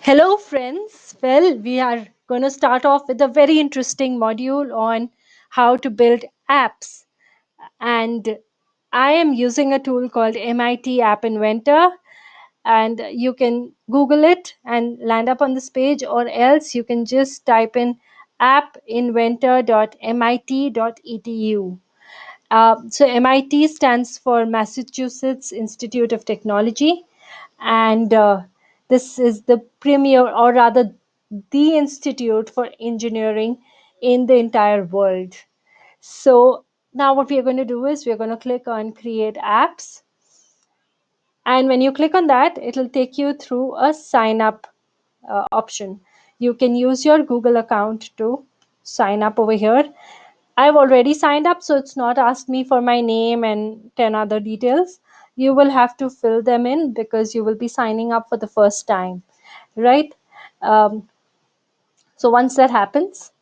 Hello, friends. Well, we are going to start off with a very interesting module on how to build apps. And I am using a tool called MIT App Inventor. And you can Google it and land up on this page, or else you can just type in appinventor.mit.edu. So MIT stands for Massachusetts Institute of Technology, and this is the premier, or rather, the institute for engineering in the entire world. So now what we are going to do is we're going to click on Create Apps, and when you click on that, it will take you through a sign up option. You can use your Google account to sign up over here. I've already signed up, so it's not asked me for my name and 10 other details. You will have to fill them in because you will be signing up for the first time, right? Um, so once that happens,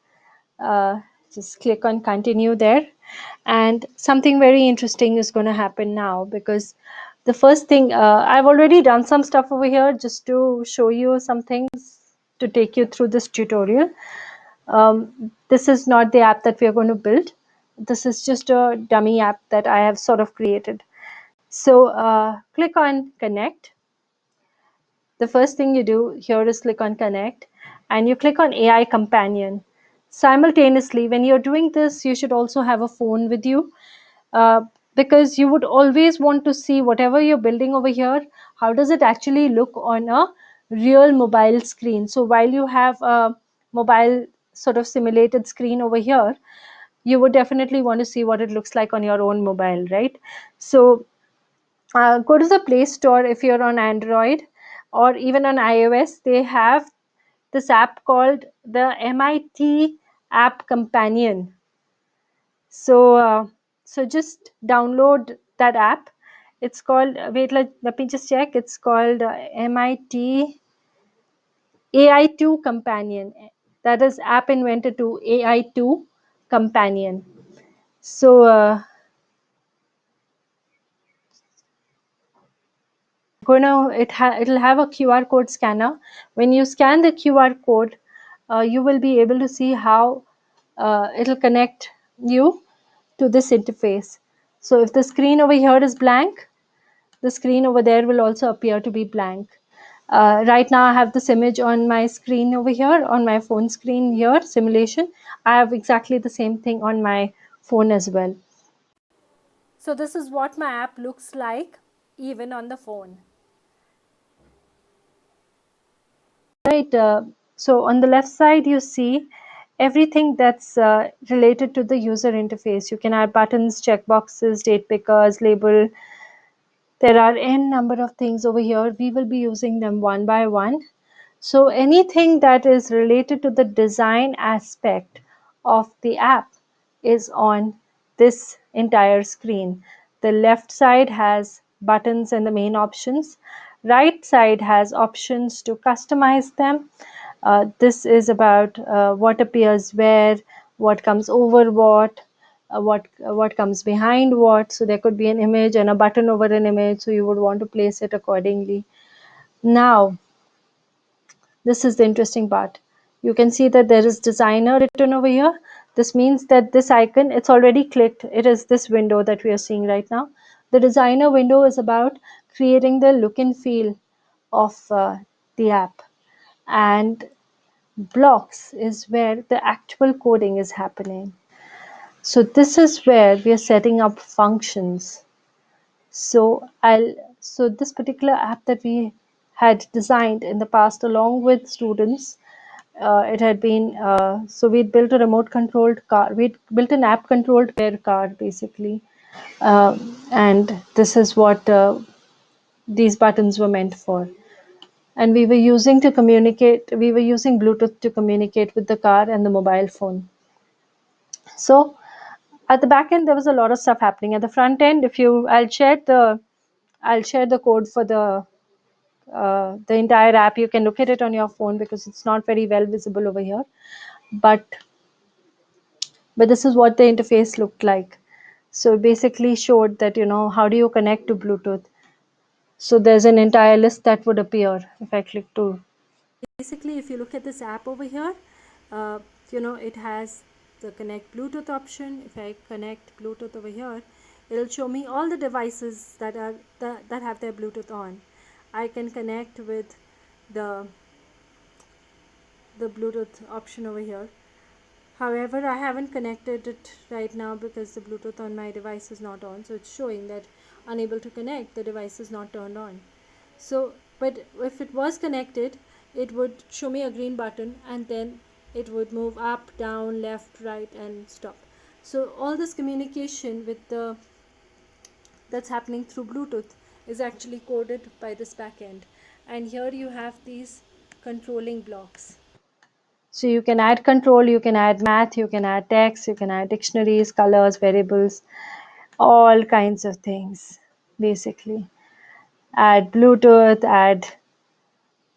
uh, just click on continue there, and something very interesting is going to happen now, because the first thing, I've already done some stuff over here just to show you some things to take you through this tutorial. This is not the app that we are going to build. This is just a dummy app that I have sort of created. So click on connect. The first thing you do here is click on connect, and you click on AI companion. Simultaneously, when you're doing this, you should also have a phone with you, uh, because you would always want to see whatever you're building over here, how does it actually look on a real mobile screen. So while you have a mobile sort of simulated screen over here, you would definitely want to see what it looks like on your own mobile, right? So go to the Play Store if you're on Android, or even on iOS. They have this app called the MIT App Companion. So just download that app. It's called, wait, let me just check. It's called MIT AI2 Companion. That is App Inventor 2 AI2 Companion. So it'll have a QR code scanner. When you scan the QR code, you will be able to see how it'll connect you to this interface. So if the screen over here is blank, the screen over there will also appear to be blank. Right now I have this image on my screen over here, on my phone screen here, simulation. I have exactly the same thing on my phone as well. So this is what my app looks like even on the phone. Right. So on the left side, you see everything that's related to the user interface. You can add buttons, checkboxes, date pickers, label. There are n number of things over here. We will be using them one by one. So anything that is related to the design aspect of the app is on this entire screen. The left side has buttons and the main options. Right side has options to customize them. This is about what appears where, what comes over what comes behind what. So there could be an image and a button over an image, so you would want to place it accordingly. Now, this is the interesting part. You can see that there is designer written over here. This means that this icon, it's already clicked. It is this window that we are seeing right now. The designer window is about creating the look and feel of the app. And blocks is where the actual coding is happening. So this is where we are setting up functions. So this particular app that we had designed in the past along with students, it had been, so we built a remote controlled car. We built an app controlled car basically. And this is what these buttons were meant for. And we were using Bluetooth to communicate with the car and the mobile phone. So at the back end, there was a lot of stuff happening. At the front end, I'll share the code for the entire app. You can look at it on your phone because it's not very well visible over here. But this is what the interface looked like. So it basically showed that, how do you connect to Bluetooth. So there's an entire list that would appear if I click to basically, if you look at this app over here, uh, it has the connect Bluetooth option. If I connect Bluetooth over here, it'll show me all the devices that have their Bluetooth on. I can connect with the Bluetooth option over here. However, I haven't connected it right now because the Bluetooth on my device is not on, so it's showing that unable to connect, the device is not turned on. So, but if it was connected, it would show me a green button, and then it would move up, down, left, right, and stop. So all this communication with the that's happening through Bluetooth is actually coded by this backend. And here you have these controlling blocks. So you can add control, you can add math, you can add text, you can add dictionaries, colors, variables, all kinds of things basically. Add Bluetooth, add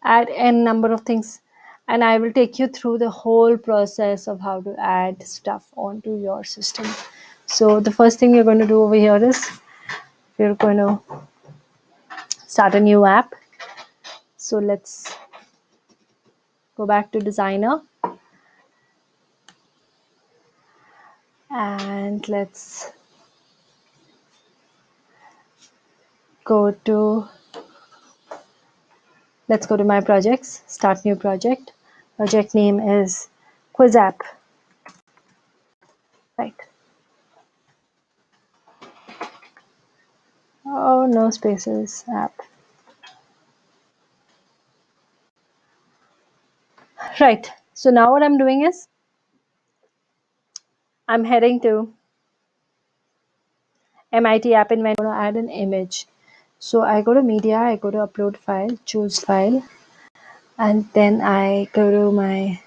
n number of things, and I will take you through the whole process of how to add stuff onto your system. So the first thing you're going to do over here is we're going to start a new app. So let's go back to designer and go to let's go to my projects, start new project. Project name is quiz app, right? Oh, no spaces, app. Right. So now what I'm doing is I'm heading to MIT App Inventor. I'm going to add an image. So I go to media, I go to upload file, choose file, and then I go to my,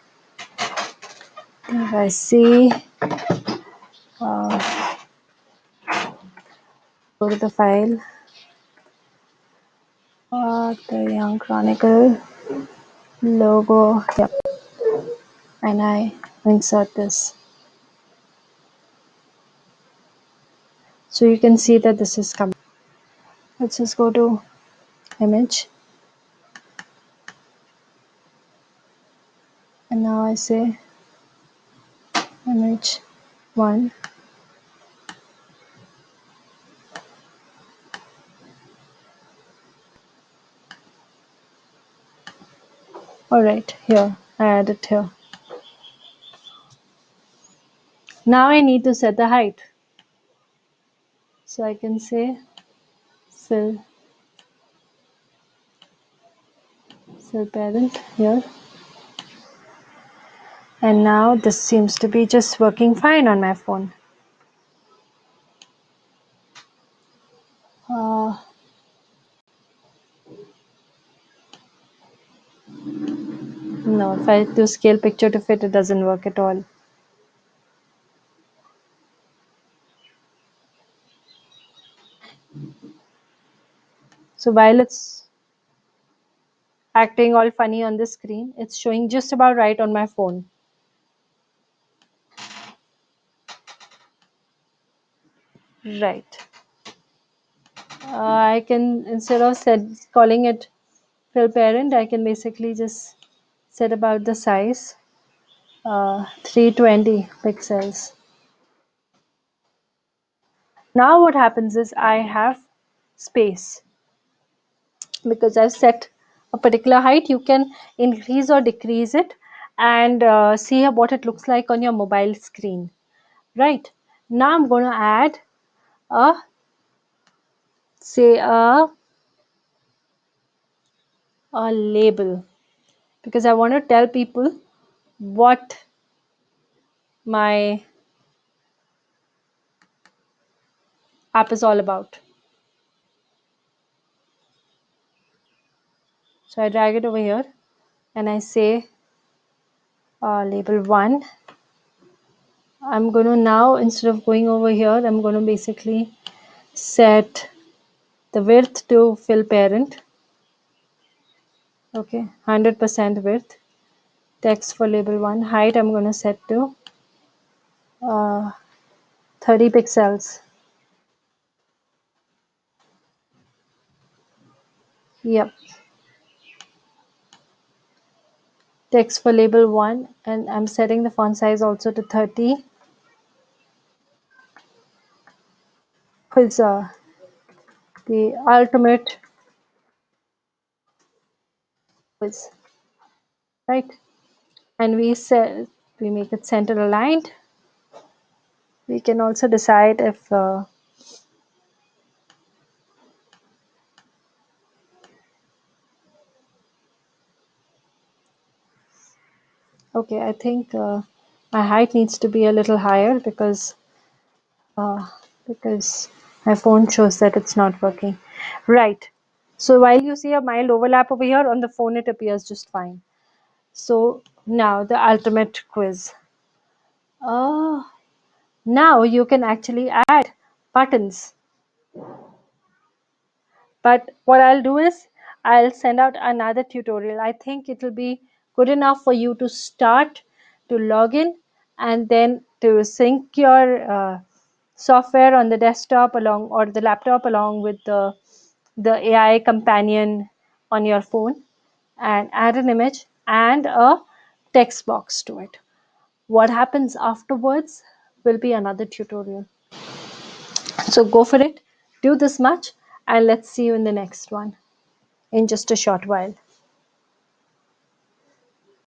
if I see, go to the file, the Young Chronicle logo, yep, and I insert this. So you can see that this is coming. Let's just go to image, and now I say image 1. Alright, here, I add it here. Now I need to set the height. So I can say fill parent here. And now this seems to be just working fine on my phone. Uh, no, if I do scale picture to fit, it doesn't work at all. So while it's acting all funny on the screen, it's showing just about right on my phone. Right. I can, instead of calling it fill parent, I can basically just set about the size, 320 pixels. Now what happens is I have space because I've set a particular height. You can increase or decrease it and see what it looks like on your mobile screen. Right. Now I'm going to add a, say a label because I want to tell people what my app is all about. So I drag it over here and I say label 1. I'm going to now, instead of going over here, I'm going to basically set the width to fill parent. Okay, 100% width. Text for label 1. Height I'm going to set to 30 pixels. Yep. Text for label 1, and I'm setting the font size also to 30. Pizza, the ultimate quiz, right? And we make it center aligned. We can also decide if okay, I think my height needs to be a little higher uh, because my phone shows that it's not working. Right. So while you see a mild overlap over here, on the phone it appears just fine. So now the ultimate quiz. Oh, now you can actually add buttons. But what I'll do is I'll send out another tutorial. I think it will be good enough for you to start to log in and then to sync your software on the desktop along or the laptop along with the AI companion on your phone and add an image and a text box to it. What happens afterwards will be another tutorial. So go for it, do this much, and let's see you in the next one in just a short while.